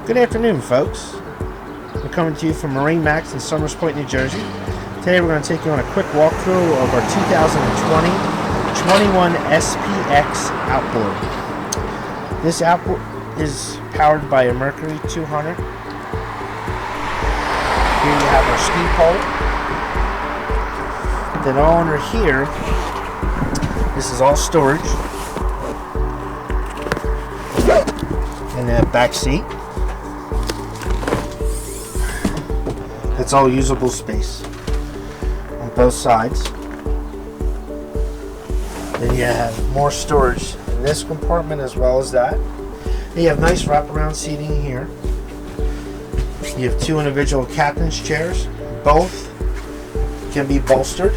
Good afternoon, folks. We're coming to you from MarineMax in Somers Point, New Jersey. Today we're going to take you on a quick walkthrough of our 2020 21 SPX Outboard. This outboard is powered by a Mercury 200. Here you have our ski pole. Then all under here, this is all storage. And the back seat. It's all usable space on both sides. Then you have more storage in this compartment as well as that. You have nice wraparound seating here. You have two individual captain's chairs. Both can be bolstered.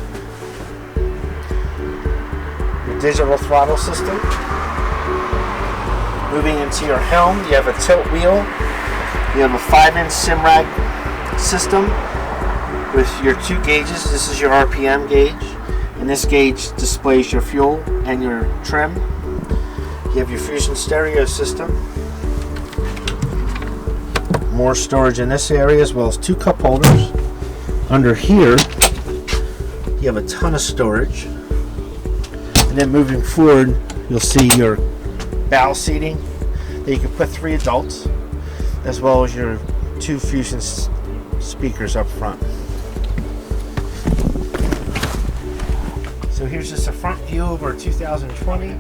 Your digital throttle system. Moving into your helm, you have a tilt wheel. You have a 5-inch sim rack system with your two gauges. This is your RPM gauge, and this gauge displays your fuel and your trim. You have your Fusion stereo system. More storage in this area, as well as two cup holders. Under here, you have a ton of storage. And then moving forward, you'll see your bow seating that you can put 3 adults, as well as your 2 Fusion speakers up front. So here's just a front view of our 2020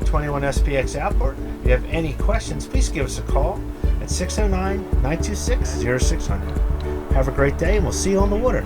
21 SPX Outboard. If you have any questions, please give us a call at 609-926-0600. Have a great day, and we'll see you on the water.